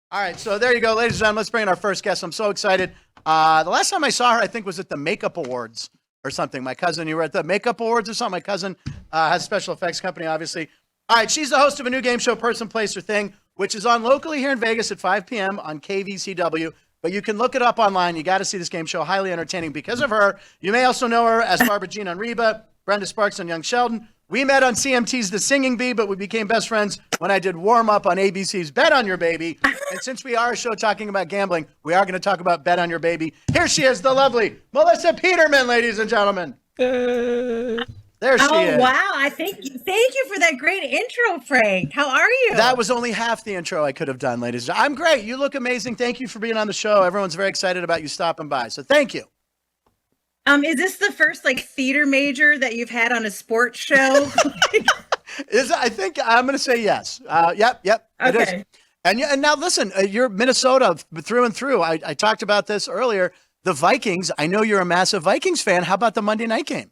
All right, so there you go, ladies and gentlemen. Let's bring in our first guest. I'm so excited. The last time I saw her, I think, was at the Makeup Awards or something. My cousin, you were at the Makeup Awards or something. My cousin has a special effects company, obviously. All right, she's the host of a new game show, Person, Place, or Thing, which is on locally here in Vegas at 5 p.m. on KVCW. But you can look it up online. You got to see this game show. Highly entertaining because of her. You may also know her as Barbara Jean on Reba, Brenda Sparks on Young Sheldon. We met on CMT's The Singing Bee, but we became best friends when I did Warm Up on ABC's Bet on Your Baby. And since we are a show talking about gambling, we are going to talk about Bet on Your Baby. Here she is, the lovely Melissa Peterman, ladies and gentlemen. There she is. Oh, wow. I thank you for that great intro, Frank. How are you? That was only half the intro I could have done, ladies. I'm great. You look amazing. Thank you for being on the show. Everyone's very excited about you stopping by. So thank you. Is this the first theater major that you've had on a sports show? I think I'm going to say yes. Yep. Okay. It is. And now listen, you're Minnesota through and through. I talked about this earlier. The Vikings. I know you're a massive Vikings fan. How about the Monday night game?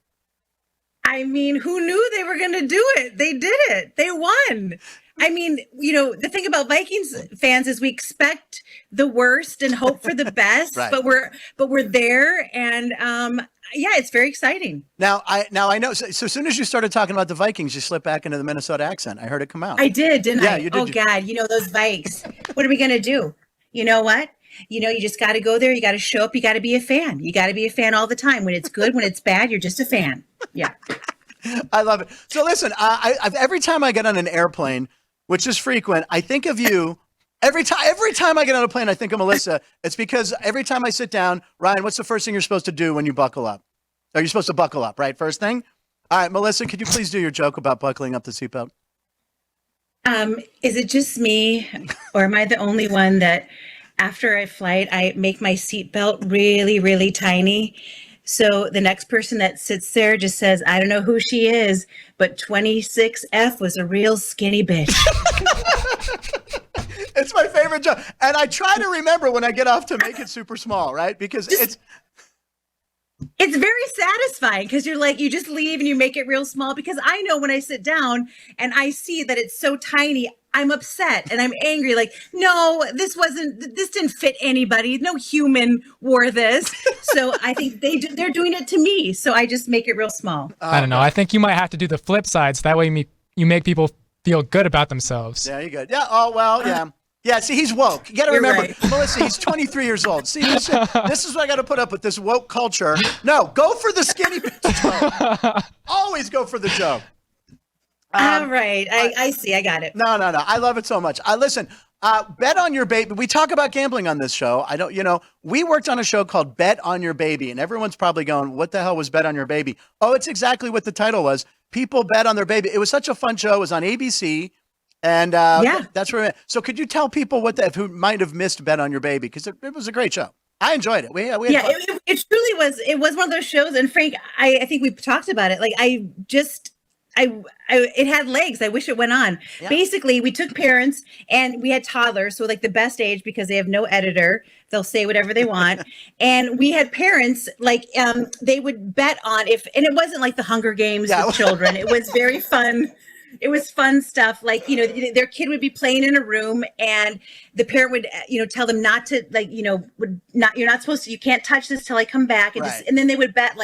I mean, who knew they were going to do it? They did it. They won. I mean, the thing about Vikings fans is we expect the worst and hope for the best, right. but we're there, and it's very exciting. Now I know. So as soon as you started talking about the Vikings, you slipped back into the Minnesota accent. I heard it come out. I did, didn't I? Yeah, you did. Oh God, those Vikes. What are we going to do? You know what? You just got to go there. You got to show up. You got to be a fan. You got to be a fan all the time. When it's good, when it's bad, you're just a fan. Yeah. I love it. So listen, every time I get on an airplane, which is frequent, I think of you. Every time I get on a plane, I think of Melissa. It's because every time I sit down, Ryan, what's the first thing you're supposed to do when you buckle up? Are you supposed to buckle up, right? First thing? All right, Melissa, could you please do your joke about buckling up the seatbelt? Is it just me, or am I the only one that after a flight, I make my seatbelt really, really tiny? So the next person that sits there just says, I don't know who she is, but 26F was a real skinny bitch. It's my favorite joke. And I try to remember when I get off to make it super small, right? Because it's very satisfying because you just leave and you make it real small, because I know when I sit down and I see that it's so tiny, I'm upset and I'm angry. No, this didn't fit anybody. No human wore this. So I think they're doing it to me. So I just make it real small. I don't know. I think you might have to do the flip side. So that way you make people feel good about themselves. Yeah, you're good. Yeah. Oh, well, yeah. Yeah, see, he's woke. You got to remember, right. Melissa, he's 23 years old. See, this is what I got to put up with, this woke culture. No, go for the skinny bitch joke. Always go for the joke. All right. I see. I got it. No. I love it so much. Listen, Bet on Your Baby. We talk about gambling on this show. We worked on a show called Bet on Your Baby, and everyone's probably going, what the hell was Bet on Your Baby? Oh, it's exactly what the title was. People bet on their baby. It was such a fun show. It was on ABC. And that's where. So could you tell people who might have missed Bet on Your Baby? Because it was a great show. I enjoyed it. We had fun. It truly was. It was one of those shows. And Frank, I think we talked about it. It had legs. I wish it went on. Yeah. Basically, we took parents and we had toddlers. So the best age, because they have no editor. They'll say whatever they want. And we had parents, they would bet on and it wasn't the Hunger Games with children. It was very fun. It was fun stuff. Their kid would be playing in a room and the parent would, tell them not to, you're not supposed to, you can't touch this till I come back. And, and then they would bet,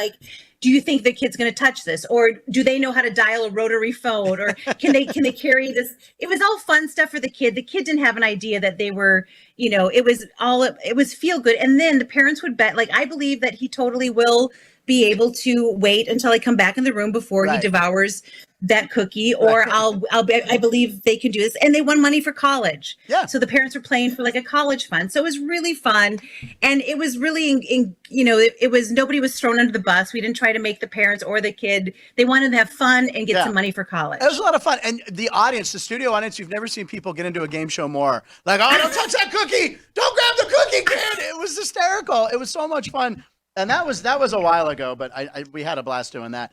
do you think the kid's going to touch this? Or do they know how to dial a rotary phone? Or can they carry this? It was all fun stuff for the kid. The kid didn't have an idea that they were, it was feel good. And then the parents would bet, I believe that he totally will be able to wait until I come back in the room before he devours that cookie, or I believe they can do this. And they won money for college. Yeah. So the parents were playing for a college fund. So it was really fun. And it was really, it was, nobody was thrown under the bus. We didn't try to make the parents or the kid. They wanted to have fun and get some money for college. It was a lot of fun. And the audience, the studio audience, you've never seen people get into a game show more. Oh, don't touch that cookie. Don't grab the cookie, kid. It was hysterical. It was so much fun. And that was a while ago, but we had a blast doing that.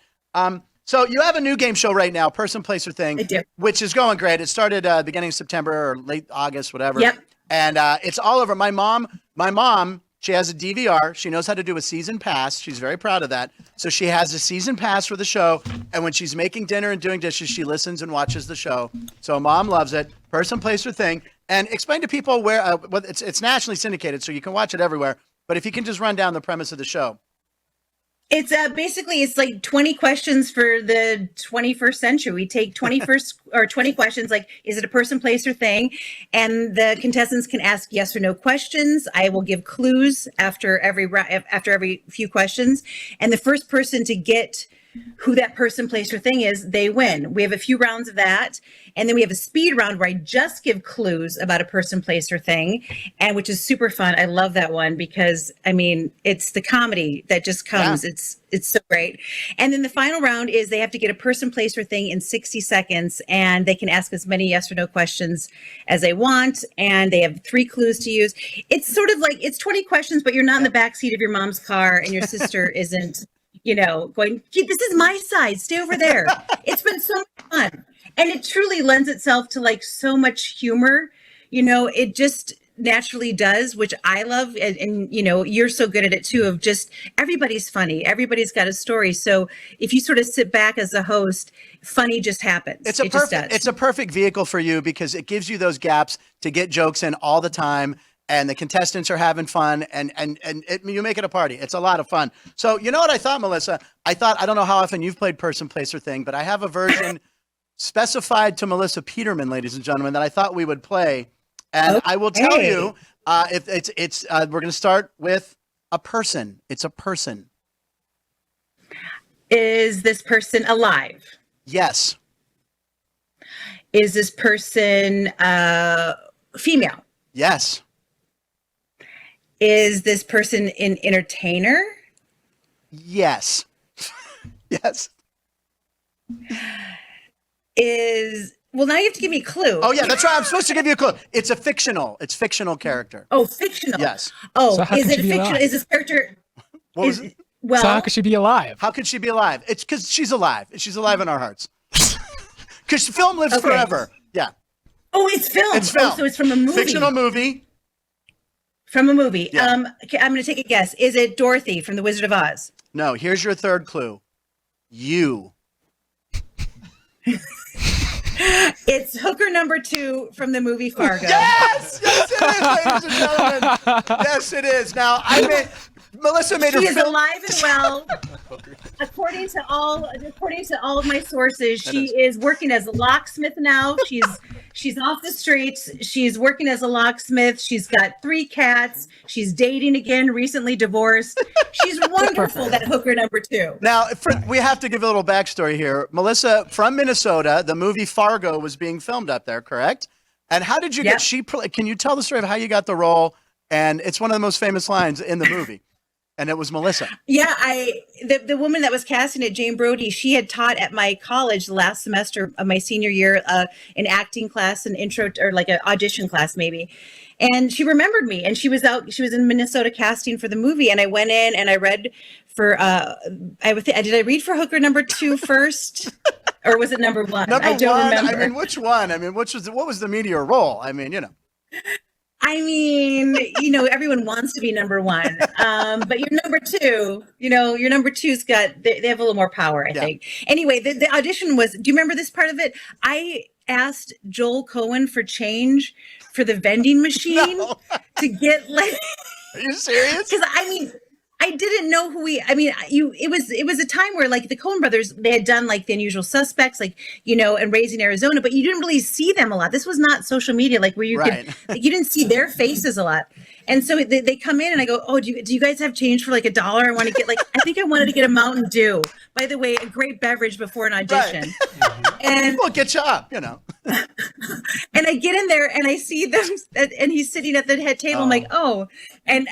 So you have a new game show right now, Person, Place, or Thing, which is going great. It started beginning of September or late August, whatever. Yep. And it's all over. My mom, she has a DVR. She knows how to do a season pass. She's very proud of that. So she has a season pass for the show. And when she's making dinner and doing dishes, she listens and watches the show. So Mom loves it. Person, Place, or Thing. And explain to people where it's nationally syndicated, so you can watch it everywhere. But if you can just run down the premise of the show. It's basically it's like 20 questions for the 21st century. We take 20 questions, like, is it a person, place, or thing? And the contestants can ask yes or no questions. I will give clues after every few questions. And the first person to get who that person, place, or thing is, they win. We have a few rounds of that. And then we have a speed round where I just give clues about a person, place, or thing, and which is super fun. I love that one because, I mean, it's the comedy that just comes. Yeah. It's so great. And then the final round is they have to get a person, place, or thing in 60 seconds, and they can ask as many yes or no questions as they want. And they have 3 clues to use. It's sort of like, it's 20 questions, but you're not in the backseat of your mom's car and your sister isn't, going, this is my side, stay over there. It's been so much fun. And it truly lends itself to like so much humor, it just naturally does, which I love. And you're so good at it too, of just everybody's funny. Everybody's got a story. So if you sort of sit back as a host, funny just happens. It's a perfect vehicle for you because it gives you those gaps to get jokes in all the time. And the contestants are having fun, and you make it a party. It's a lot of fun. So you know what I thought, Melissa? I don't know how often you've played person, place, or thing, but I have a version specified to Melissa Peterman, ladies and gentlemen, that I thought we would play. And okay. I will tell you, if we're going to start with a person. It's a person. Is this person alive? Yes. Is this person female? Yes. Is this person an entertainer? Yes. Yes. Well, now you have to give me a clue. Oh, yeah, that's right. I'm supposed to give you a clue. It's fictional character. Oh, fictional. Yes. Oh, so is it fictional? Alive? Is this character? What was it? Well, so how could she be alive? How could she be alive? It's because she's alive. She's alive in our hearts. Because film lives forever. Yeah. Oh, it's film. It's film. Oh, so it's from a movie. Fictional movie. From a movie. Yeah. Okay, I'm going to take a guess. Is it Dorothy from The Wizard of Oz? No. Here's your third clue. You. It's hooker number 2 from the movie Fargo. Yes! Yes, it is, ladies and gentlemen. Yes, it is. Now, Melissa made her. She is alive and well. According to all of my sources, she is working as a locksmith now. She's off the streets. She's working as a locksmith. She's got 3 cats. She's dating again, recently divorced. She's wonderful, that hooker number 2. Now, we have to give a little backstory here. Melissa, from Minnesota, the movie Fargo was being filmed up there, correct? And how did you get? Can you tell the story of how you got the role? And it's one of the most famous lines in the movie. And it was Melissa. Yeah, the woman that was casting it, Jane Brody, she had taught at my college last semester of my senior year, an acting class, an intro or like an audition class maybe. And she remembered me, and she was in Minnesota casting for the movie. And I went in and I read for, did I read for hooker number 2 first? Or was it number 1? I don't remember. I mean, which one? I mean, what was the meteor role? I mean, everyone wants to be number 1, but your number 2, your number 2's got, they have a little more power, I think. Anyway, the audition was, do you remember this part of it? I asked Joel Cohen for change for the vending machine to get like. Are you serious? Because I didn't know it was a time where like the Coen brothers, they had done like The Unusual Suspects, like, and Raising Arizona, but you didn't really see them a lot. This was not social media, like where you could, like, you didn't see their faces a lot. And so they come in and I go, oh, do you guys have change for like $1? I want to get I think I wanted to get a Mountain Dew. By the way, a great beverage before an audition. Right. And we'll get you up, And I get in there and I see them, and he's sitting at the head table. I'm like, oh, and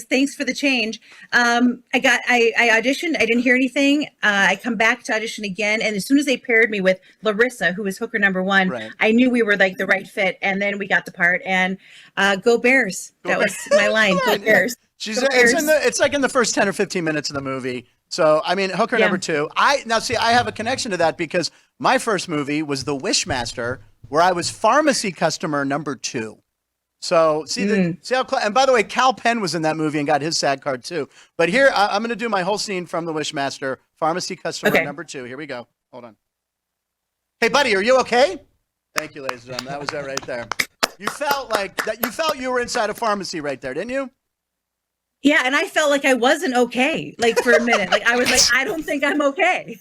thanks for the change. I auditioned. I didn't hear anything. I come back to audition again, and as soon as they paired me with Larissa, who was hooker number 1, I knew we were like the right fit. And then we got the part. And go Bears! That was my line. Go Bears! It's like in the first 10 or 15 minutes of the movie. So, I mean, hooker number 2. I have a connection to that because my first movie was The Wishmaster, where I was pharmacy customer number 2. So, see how, and by the way, Cal Penn was in that movie and got his SAG card too. But here, I'm going to do my whole scene from The Wishmaster, pharmacy customer number 2. Here we go. Hold on. Hey, buddy, are you okay? Thank you, ladies and gentlemen. That was it right there. You felt like that. You felt you were inside a pharmacy right there, didn't you? Yeah, and I felt like I wasn't okay, like for a minute. Like I was like, I don't think I'm okay.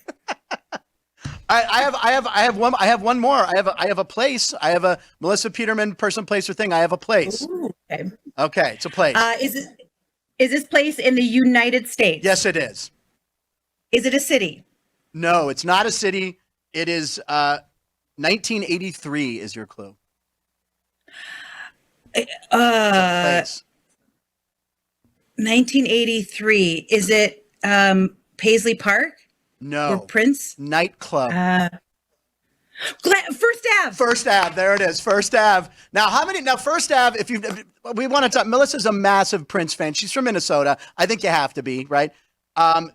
I have one more. I have a place. I have a Melissa Peterman person, place, or thing. I have a place. Ooh, okay. Okay, it's a place. Is this place in the United States? Yes, it is. Is it a city? No, it's not a city. It is 1983 is your clue. Place. 1983. Is it Paisley Park? No. Or Prince? Nightclub. First Ave. First Ave. There it is. First Ave. Now, First Ave, we want to talk, Melissa's a massive Prince fan. She's from Minnesota. I think you have to be, right?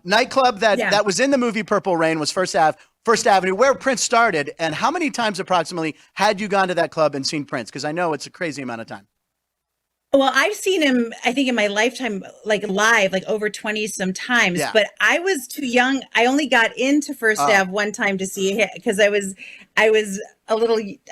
Nightclub that was in the movie Purple Rain was First Avenue, where Prince started. And how many times approximately had you gone to that club and seen Prince? Because I know it's a crazy amount of time. Well, I've seen him, I think in my lifetime, like live, like over 20 some times, but I was too young. I only got into First Ave one time to see it because I was I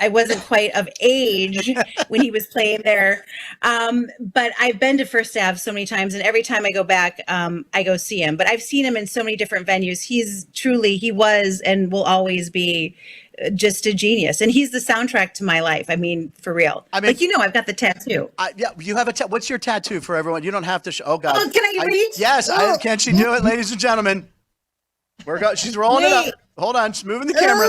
wasn't quite of age when he was playing there. But I've been to First Ave so many times, and every time I go back, I go see him. But I've seen him in so many different venues. He was and will always be just a genius. And he's the soundtrack to my life. I mean, for real. I mean, like, I've got the tattoo. You have what's your tattoo for everyone? You don't have to oh God. Oh, can I read? Yes. Can she do it, ladies and gentlemen? She's rolling it up. Hold on. She's moving the camera.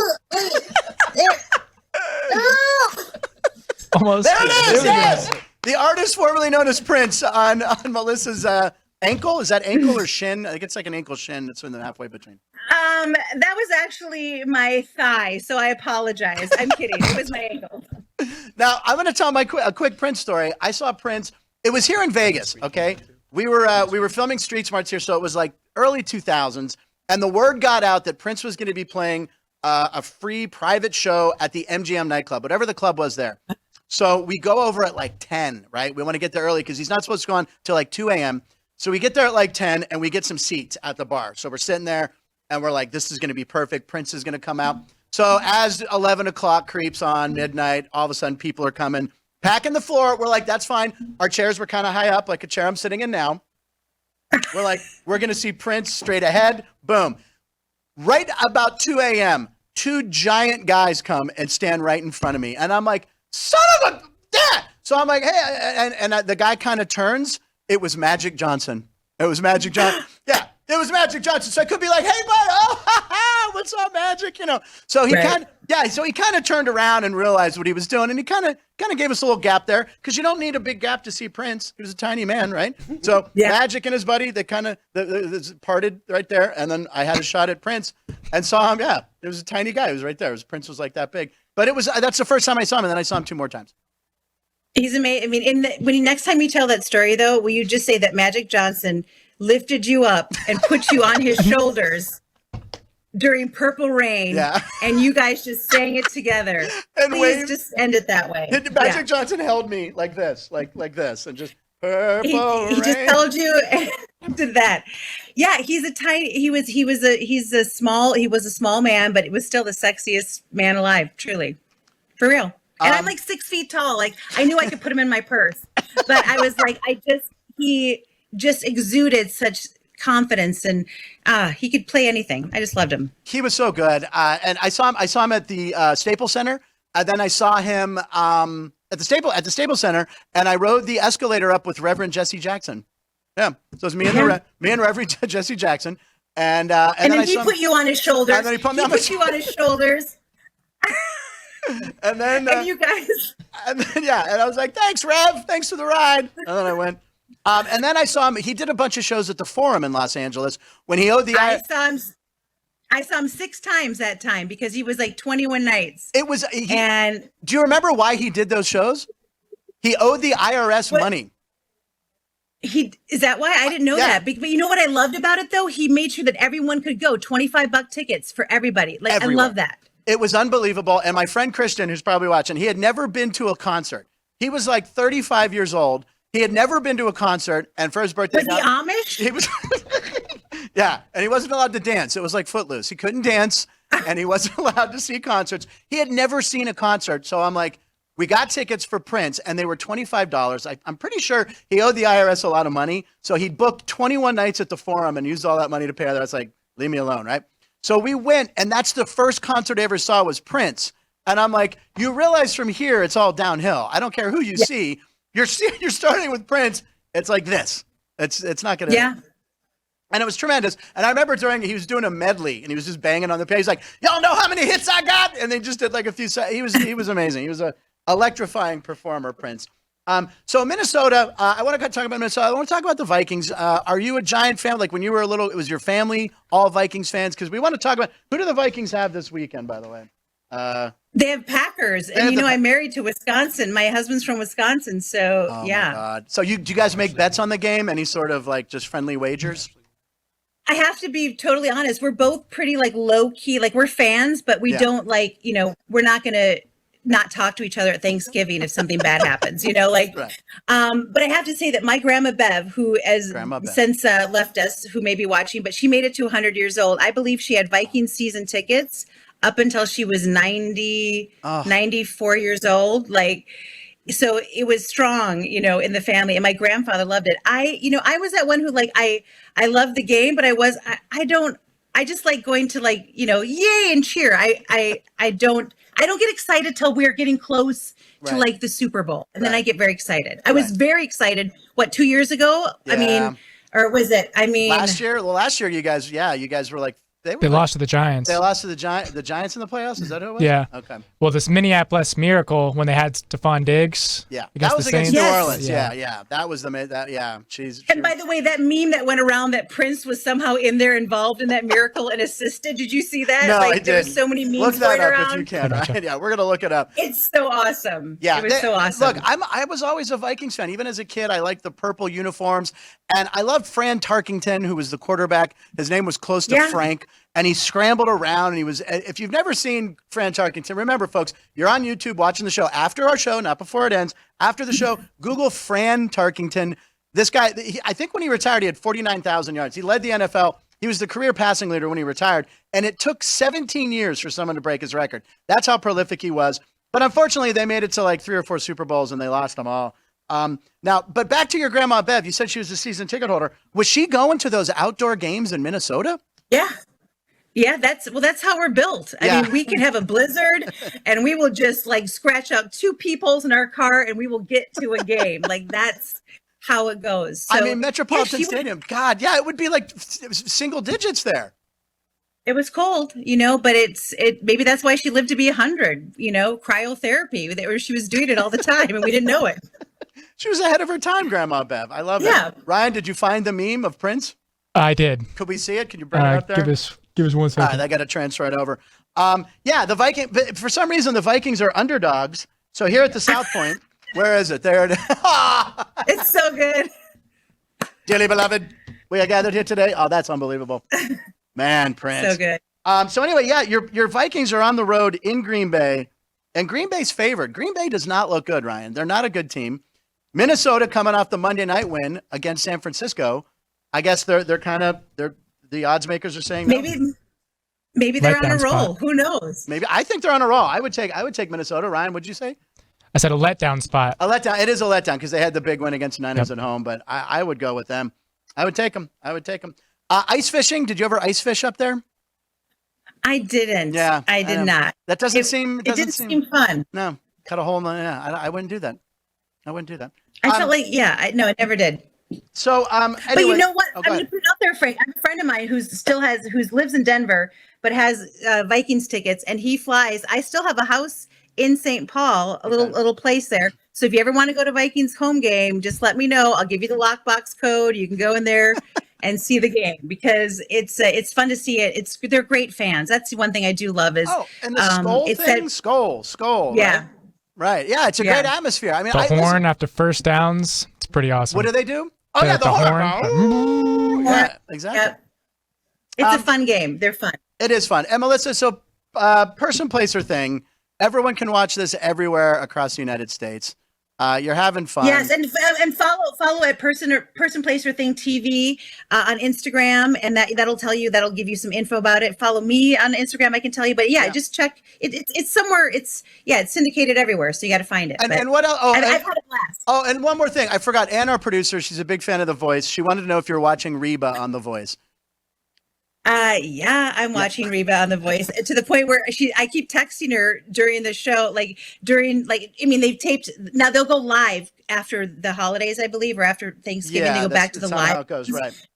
Almost. There it is. Yes. The artist formerly known as Prince on Melissa's ankle. Is that ankle or shin? I think it's like an ankle shin. It's in the halfway between. That was actually my thigh, so I apologize. I'm kidding. It was my ankle. Now I'm going to tell a quick Prince story. I saw Prince. It was here in Vegas. Okay, we were filming Street Smarts here, so it was like early 2000s, and the word got out that Prince was going to be playing a free private show at the MGM nightclub, whatever the club was there. So we go over at like 10, right? We want to get there early because he's not supposed to go on till like 2 a.m. So we get there at like 10 and we get some seats at the bar. So we're sitting there and we're like, this is going to be perfect. Prince is going to come out. So as 11 o'clock creeps on, midnight, all of a sudden people are coming, packing the floor. We're like, that's fine. Our chairs were kind of high up, like a chair I'm sitting in now. We're like, we're going to see Prince straight ahead. Boom. Right about 2 a.m., two giant guys come and stand right in front of me. And I'm like, son of a dad. So I'm like, hey, and the guy kind of turns. It was Magic Johnson. It was Magic Johnson. Yeah, it was Magic Johnson. So I could be like, hey, bud, oh, ha, ha, what's up, Magic? So he kind of turned around and realized what he was doing. And he kind of gave us a little gap there because you don't need a big gap to see Prince. He was a tiny man, right? So Magic and his buddy, they kind of parted right there. And then I had a shot at Prince and saw him. Yeah, it was a tiny guy. He was right there. Prince was like that big. But that's the first time I saw him. And then I saw him 2 more times. He's amazing. I mean, next time you tell that story, though, will you just say that Magic Johnson lifted you up and put you on his shoulders during Purple Rain, and you guys just sang it together? And please just end it that way. Magic Johnson held me like this, like this, and just Purple Rain. He just held you and did that. Yeah, he's a small man, but it was still the sexiest man alive, truly, for real. And I'm like 6 feet tall. Like I knew I could put him in my purse, but I was like, he just exuded such confidence, and he could play anything. I just loved him. He was so good. And I saw him at the Staples Center. And then I saw him at the Staples Center, and I rode the escalator up with Reverend Jesse Jackson. Yeah, so it was me and Reverend Jesse Jackson, and then he put you on his shoulders. And then he put you on his shoulders. And then and you guys, and I was like, "Thanks, Rev. Thanks for the ride." And then I went, and then I saw him. He did a bunch of shows at the Forum in Los Angeles when he owed the. I saw him 6 times that time because he was like 21 nights. It was, and do you remember why he did those shows? He owed the IRS money. Is that why? I didn't know that. But you know what I loved about it though? He made sure that everyone could go. $25 tickets for everybody. Like everywhere. I love that. It was unbelievable. And my friend Christian, who's probably watching, he had never been to a concert. He was like 35 years old. He had never been to a concert. And for his birthday, was he Amish? He was. Yeah, and he wasn't allowed to dance. It was like Footloose. He couldn't dance, and he wasn't allowed to see concerts. He had never seen a concert. So I'm like, We got tickets for Prince, and they were $25. I'm pretty sure he owed the IRS a lot of money, so he booked 21 nights at the Forum and used all that money to pay that. I was like, leave me alone, right? So we went, and that's the first concert I ever saw was Prince. And I'm like, you realize from here it's all downhill. I don't care who you see. You're starting with Prince. It's like this. It's not gonna. Yeah. And it was tremendous. And I remember he was doing a medley, and he was just banging on the piano. He's like, y'all know how many hits I got? And they just did like a few. He was amazing. He was a electrifying performer, Prince. So Minnesota, I want to talk about Minnesota. I want to talk about the Vikings. Are you a Giant fan? Like when you were little, it was your family, all Vikings fans? Because we want to talk about, who do the Vikings have this weekend, by the way? They have Packers. And I'm married to Wisconsin. My husband's from Wisconsin. So Oh my God. So do you guys make bets on the game? Any sort of like just friendly wagers? I have to be totally honest. We're both pretty like low key, like we're fans, but we don't like, we're not going to not talk to each other at Thanksgiving if something bad happens, like, Right. But I have to say that my grandma Bev, who has since left us, who may be watching, but she made it to 100 years old. I believe she had Viking season tickets up until she was 94 years old. Like, so it was strong, in the family, and my grandfather loved it. I was that one who like, I love the game, but I just like going to like, yay and cheer. I don't get excited till we're getting close to like the Super Bowl. And then I get very excited. I was very excited. 2 years ago? Yeah. I mean, or was it? Last year, you guys were like, they lost to the Giants. They lost to the Giants in the playoffs? Is that who it was? Yeah. Okay. Well, this Minneapolis Miracle when they had Stephon Diggs. Yeah. Against that was the against Saints. New Yes. Orleans. Yeah. That was She's. And by the way, that meme that went around that Prince was somehow in there involved in that miracle and assisted. Did you see that? No, I there were did. so many memes Look that going up around. if you can. Right? Yeah, we're gonna look it up. It's so awesome. Yeah, it was so awesome. Look, I was always a Vikings fan. Even as a kid, I liked the purple uniforms, and I loved Fran Tarkington, who was the quarterback. His name was close to Frank, and he scrambled around. And he was. If you've never seen Fran Tarkington, remember, folks, you're on YouTube watching the show after our show, not before it ends. After the show, Google Fran Tarkington. This guy, I think when he retired, he had 49,000 yards. He led the NFL. He was the career passing leader when he retired, and it took 17 years for someone to break his record. That's how prolific he was. But unfortunately, they made it to like 3 or 4 Super Bowls, and they lost them all. Now, but back to your grandma Bev. You said she was a season ticket holder. Was she going to those outdoor games in Minnesota? Yeah. Yeah, that's how we're built. I mean, we can have a blizzard and we will just like scratch out 2 peepholes in our car and we will get to a game. Like that's how it goes. So, I mean, Metropolitan Stadium. God, yeah, it would be like single digits there. It was cold, but maybe that's why she lived to be 100, cryotherapy. She was doing it all the time and we didn't know it. She was ahead of her time, Grandma Bev. I love it. Ryan, did you find the meme of Prince? I did. Could we see it? Can you bring it up there? Give us 1 second. All right, I got to transfer it over. The Vikings, but for some reason, the Vikings are underdogs. So here at the South Point, where is it? There it is. It's so good. Dearly beloved, we are gathered here today. Oh, that's unbelievable. Man, Prince. So good. So anyway, your Vikings are on the road in Green Bay, and Green Bay's favored. Green Bay does not look good, Ryan. They're not a good team. Minnesota coming off the Monday night win against San Francisco. I guess they're the odds makers are saying maybe they're on a roll. Spot. Who knows? Maybe I think they're on a roll. I would take Minnesota. Ryan, what'd you say? I said a letdown spot. A letdown. It is a letdown because they had the big win against the Niners at home, but I would go with them. I would take them. Ice fishing. Did you ever ice fish up there? I didn't. Yeah, I did not. That doesn't seem. It didn't seem fun. No, cut a hole in the. Yeah, I wouldn't do that. I felt like I never did. So anyway, but you know what? I'm go going to put it out there, Frank. I have a friend of mine who lives in Denver, but has Vikings tickets, and he flies. I still have a house in St. Paul, a little place there. So if you ever want to go to Vikings home game, just let me know. I'll give you the lockbox code. You can go in there and see the game because it's fun to see it. They're great fans. That's the one thing I do love is and the skull thing. Skull. Yeah. Right. Yeah, it's a great atmosphere. I mean, the horn after first downs. It's pretty awesome. What do they do? Oh, yeah, the horn. Ooh, yeah, exactly. Yep. It's a fun game. They're fun. It is fun. And Melissa, so person, place, or thing, everyone can watch this everywhere across the United States. You're having fun. Yes, and follow at person place or thing TV on Instagram, and that'll give you some info about it. Follow me on Instagram, I can tell you. But yeah, just check it. It's somewhere. It's syndicated everywhere, so you got to find it. And what else? I've had a blast. Oh, and one more thing, I forgot. Ann, our producer, she's a big fan of The Voice. She wanted to know if you're watching Reba on The Voice. Yeah, I'm watching Reba on The Voice to the point where I keep texting her during the show, they've taped, now they'll go live after the holidays, I believe, or after Thanksgiving, they go back to the live. How it goes, right.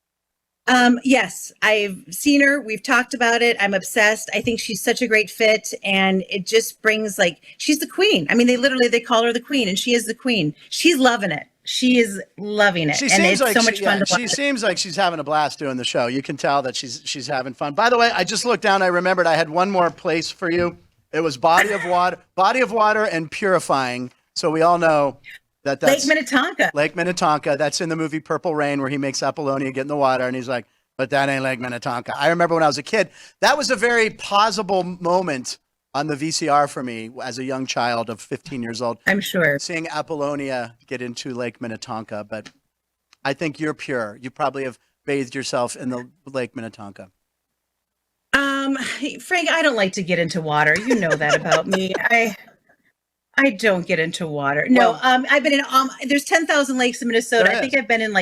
Yes, I've seen her. We've talked about it. I'm obsessed. I think she's such a great fit, and it just brings she's the queen. I mean, they call her the queen, and she is the queen. She's loving it. She is loving it, and it's so much fun to watch. She seems like she's having a blast doing the show. You can tell that she's having fun. By the way, I just looked down. I remembered I had one more place for you. It was body of water, and purifying. So we all know that's Lake Minnetonka. Lake Minnetonka. That's in the movie Purple Rain, where he makes Apollonia get in the water, and he's like, "But that ain't Lake Minnetonka." I remember when I was a kid, that was a very plausible moment on the VCR for me as a young child of 15 years old. I'm sure. Seeing Apollonia get into Lake Minnetonka, but I think you're pure. You probably have bathed yourself in the Lake Minnetonka. Frank, I don't like to get into water. You know that about me. I don't get into water. No, Well, I've been in, there's 10,000 lakes in Minnesota. There I think is. I've been in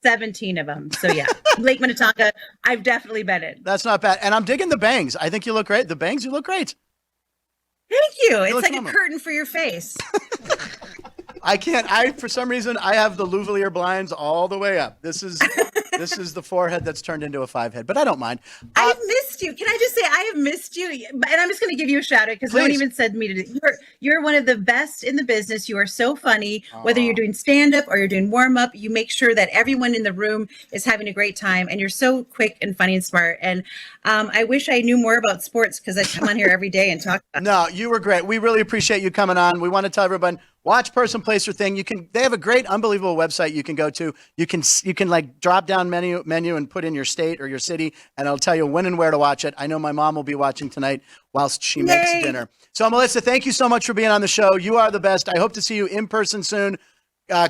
17 of them. So yeah, Lake Minnetonka, I've definitely been in. That's not bad. And I'm digging the bangs. I think you look great. The bangs, you look great. Thank you. It's look like normal. a curtain for your face. For some reason, I have the Louvalier blinds all the way up. This is the forehead that's turned into a 5-head, but I don't mind. I've missed you. Can I just say I have missed you? And I'm just going to give you a shout out because no one Please. even said me to do. You're one of the best in the business. You are so funny. Whether you're doing stand up or you're doing warm up, you make sure that everyone in the room is having a great time. And you're so quick and funny and smart. And I wish I knew more about sports because I come on here every day and talk about. No, you were great. We really appreciate you coming on. We want to tell everyone, watch Person, Place, or Thing. They have a great, unbelievable website you can go to. You can drop down menu and put in your state or your city, and it'll tell you when and where to watch it. I know my mom will be watching tonight whilst she makes dinner. So Melissa, thank you so much for being on the show. You are the best. I hope to see you in person soon.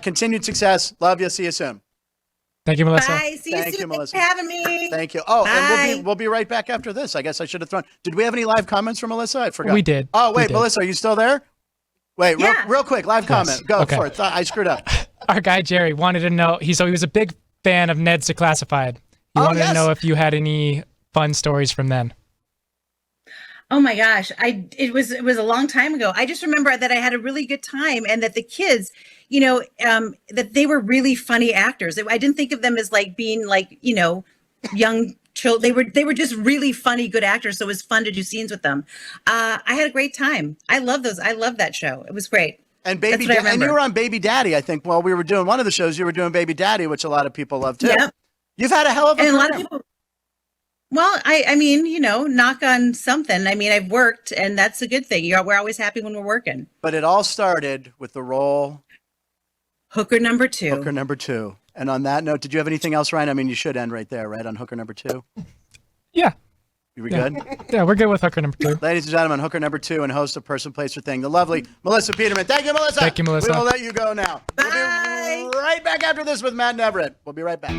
Continued success. Love you. See you soon. Thank you, Melissa. Bye. See you Thank soon. you, Melissa. Thanks for having me. Thank you. Oh, and Bye. we'll be right back after this. I guess I should have thrown. Did we have any live comments from Melissa? I forgot. We did. Oh, We wait, did. Melissa, are you still there? Wait, Yeah. real quick, live comment. Go Okay. for it. I screwed up. Our guy Jerry wanted to know. He was a big fan of Ned's Declassified. He wanted yes. to know if you had any fun stories from then. Oh my gosh. It was a long time ago. I just remember that I had a really good time and that the kids, that they were really funny actors. I didn't think of them as being young children. They were just really funny, good actors. So it was fun to do scenes with them. I had a great time. I love those. I love that show. It was great. And That's what I and remember. you were on Baby Daddy, I think, while we were doing one of the shows. You were doing Baby Daddy, which a lot of people love too. Yep. You've had a hell of a And a career. lot of people. Well, I mean, knock on something. I mean, I've worked, and that's a good thing. We're always happy when we're working. But it all started with the role Hooker number 2. Hooker number 2. And on that note, did you have anything else, Ryan? I mean, you should end right there, right? On Hooker number 2. Yeah. You were Yeah. good? Yeah, we're good with Hooker number 2. Ladies and gentlemen, Hooker number 2 and host of Person, Place, or Thing, the lovely Melissa Peterman. Thank you, Melissa. Thank you, Melissa. We will let you go now. Bye. We'll be right back after this with Matt and Everett. We'll be right back.